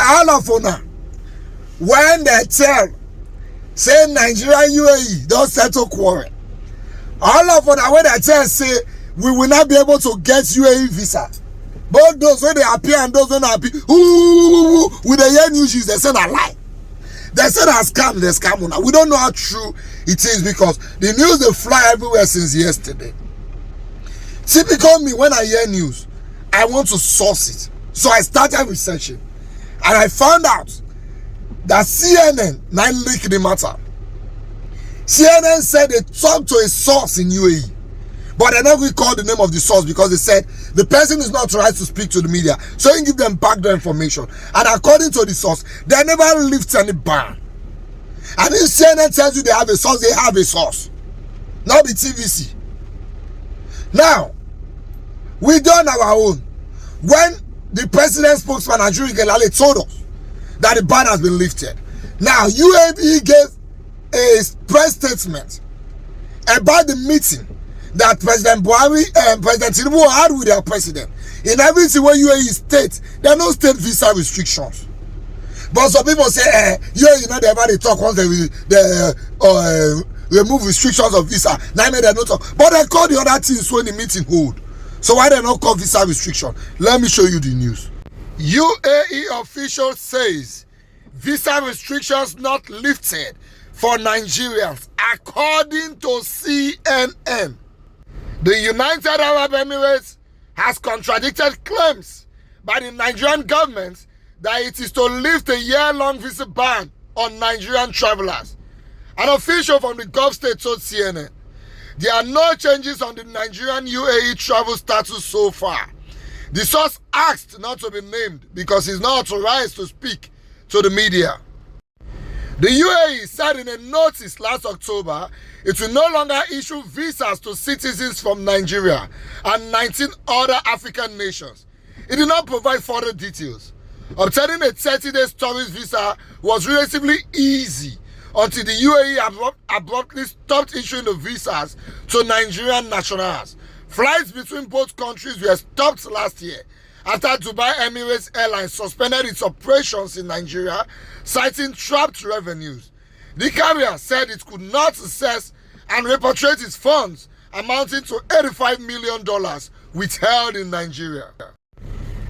all of una, when they tell, say Nigeria UAE don't settle quarrel, all of una when they tell say we will not be able to get UAE visa, both those when they appear and those when they appear, with the year news, they say a lie. They said a scam, they scam una. We don't know how true it is because the news they fly everywhere since yesterday. Typical me, when I hear news, I want to source it. So I started researching and I found out that CNN now leaked the matter. CNN said they talked to a source in UAE, but they never called the name of the source because they said the person is not authorized to speak to the media, so you give them back the information. And according to the source, they never lift any ban. And if CNN tells you they have a source, they have a source, not the TVC. Now, we done our own. When the president's spokesman Ajuri Gelale told us that the ban has been lifted, now UAE gave a press statement about the meeting that President Buhari and President Tinubu had with their president. In everything where UAE states, there are no state visa restrictions. But some people say, UAE, you know, they ever talk once they remove restrictions of visa. Now they don't talk. But they call the other things when the meeting hold. So why they not call visa restriction? Let me show you the news. UAE official says visa restrictions not lifted for Nigerians, according to CNN. The United Arab Emirates has contradicted claims by the Nigerian government that it is to lift a year-long visa ban on Nigerian travelers. An official from the Gulf state told CNN, there are no changes on the Nigerian UAE travel status so far. The source asked not to be named because he's not authorized to speak to the media. The UAE said in a notice last October it will no longer issue visas to citizens from Nigeria and 19 other African nations. It did not provide further details. Obtaining a 30-day tourist visa was relatively easy until the UAE abruptly stopped issuing the visas to Nigerian nationals. Flights between both countries were stopped last year after Dubai Emirates Airlines suspended its operations in Nigeria, citing trapped revenues. The carrier said it could not access and repatriate its funds amounting to $85 million withheld in Nigeria.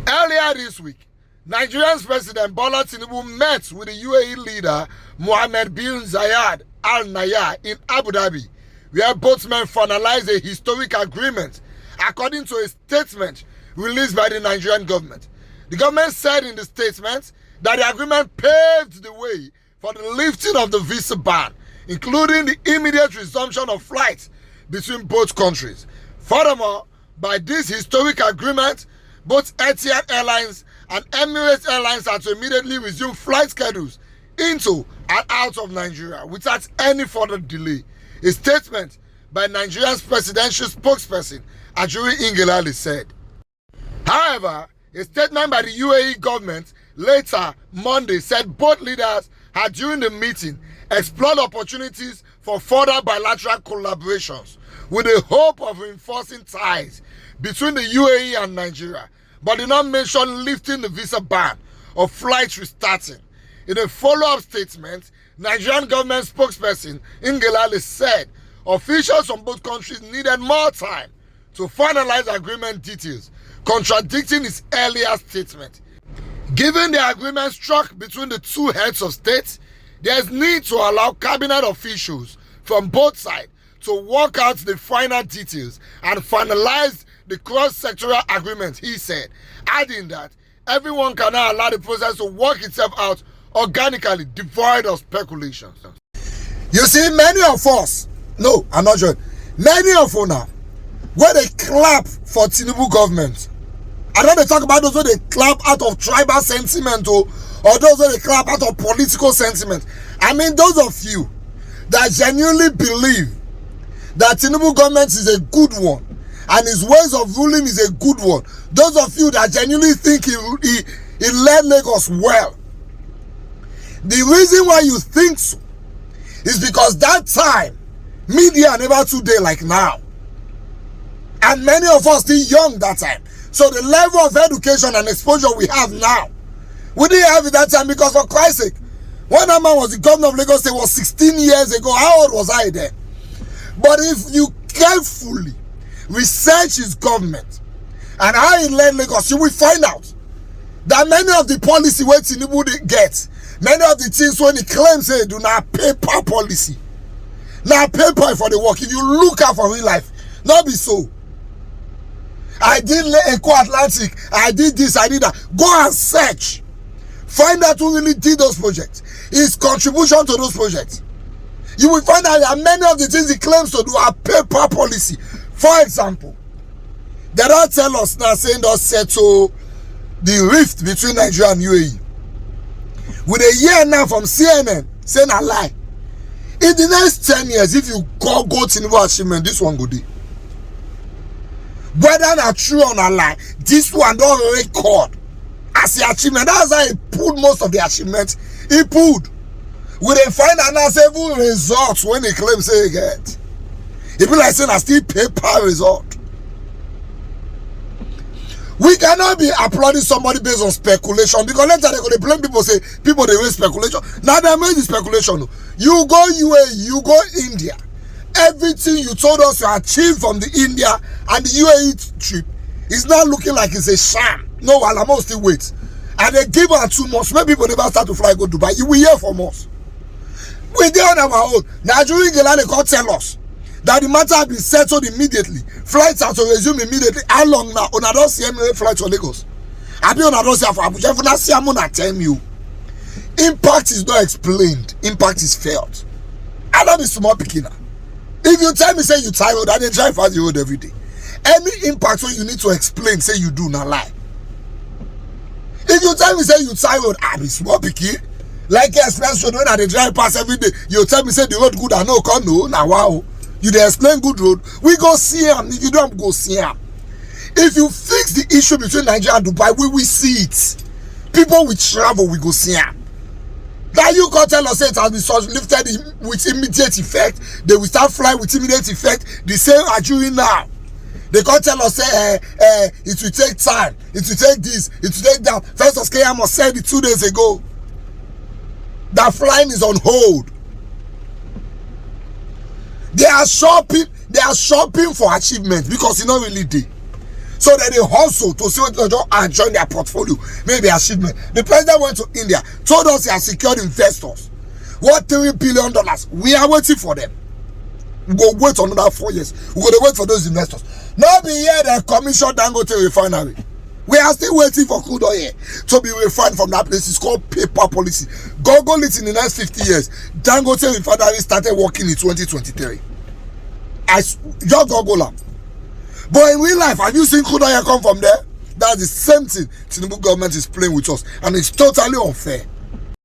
Earlier this week, Nigeria's President Bola Tinubu met with the UAE leader Mohammed bin Zayed Al Nahyan in Abu Dhabi, where both men finalized a historic agreement, according to a statement released by the Nigerian government. The government said in the statement that the agreement paved the way for the lifting of the visa ban, including the immediate resumption of flights between both countries. Furthermore, by this historic agreement, both Etihad Airlines and Emirates Airlines are to immediately resume flight schedules into and out of Nigeria without any further delay. A statement by Nigeria's presidential spokesperson Ajuri Ngelale said. However, a statement by the UAE government later Monday said both leaders had during the meeting explored opportunities for further bilateral collaborations with the hope of reinforcing ties between the UAE and Nigeria, but did not mention lifting the visa ban or flights restarting. In a follow-up statement, Nigerian government spokesperson Ngelale said officials from both countries needed more time to finalize agreement details, contradicting his earlier statement. Given the agreement struck between the two heads of state, there is need to allow cabinet officials from both sides to work out the final details and finalize the cross-sectoral agreement, he said, adding that everyone can now allow the process to work itself out organically, devoid of speculations. You see, many of us, no, I'm not sure, many of us now, where they clap for Tinubu government, I know they talk about those where they clap out of tribal sentiment or those where they clap out of political sentiment. I mean, those of you that genuinely believe that Tinubu government is a good one and his ways of ruling is a good one, those of you that genuinely think he led Lagos well, the reason why you think so is because that time media never today like now, and many of us still young that time. So the level of education and exposure we have now, We didn't have it that time because, for Christ's sake, when that man was the governor of Lagos State was 16 years ago. How old was I then? But if you carefully research his government and how he led Lagos, you will find out that many of the policy wey Tinubu get, many of the things when he claims say do not paper policy, now paper for the work. If you look at for real life, not be so. I did Eco Atlantic, I did this, I did that. Go and search, find out who really did those projects, his contribution to those projects. You will find out that many of the things he claims to do are paper policy. For example, they don't tell us now saying they'll settle the rift between Nigeria and UAE. With a year now from CNN saying a lie. In the next 10 years, if you go Tinubu achievement, this one go dey. Whether not true or not lie, this one don't record as the achievement. That's how he pulled most of the achievements. He pulled. We dey find out now several results when he claims say he get. It be like saying I still paper result. We cannot be applauding somebody based on speculation, because later they're going to blame people, say people they raise speculation. Now they made the speculation. You go UAE, you go India. Everything you told us you achieved from the India and the UAE trip is now looking like it's a sham. No, Alamo still wait. And they give her 2 months. Maybe people never start to fly go Dubai. You will hear from us. We dey on our own. Nigerian Gelane can't tell us that the matter has been settled immediately. Flights are to resume immediately. How long now? On don't see any flight to Lagos. I be on don't see for Abuja. For that, I'm gonna tell you. Impact is not explained. Impact is felt. I don't be small picking. If you tell me say you tired, I dey drive fast the road every day. Any impact so you need to explain, say you do not lie. If you tell me say you tired, I be small picking. Like express road when I dey drive past every day, you tell me say the road good, I know come no. Now wow. You dey explain good road, we go see him. If you don't go see him. If you fix the issue between Nigeria and Dubai, we will see it. People will travel, we go see him. Now you can tell us it has been lifted with immediate effect. They will start flying with immediate effect. The same are doing now. They can't tell us it will take time. It will take this. It will take that. First of Keyamo said it 2 days ago. That flying is on hold. They are shopping for achievement because it's not really there. So that they hustle to see what they do and join their portfolio. Maybe achievement. The president went to India, told us he has secured investors. What $3 billion? We are waiting for them. We go wait another 4 years. We go to wait for those investors. Not be here the commission Dangote refinery. We are still waiting for crude oil to be refined from that place. It's called paper policy. Google it in the next 50 years. Dangote refinery started working in 2023. Just Google them. But in real life, have you seen crude oil come from there? That's the same thing Tinubu government is playing with us. And it's totally unfair.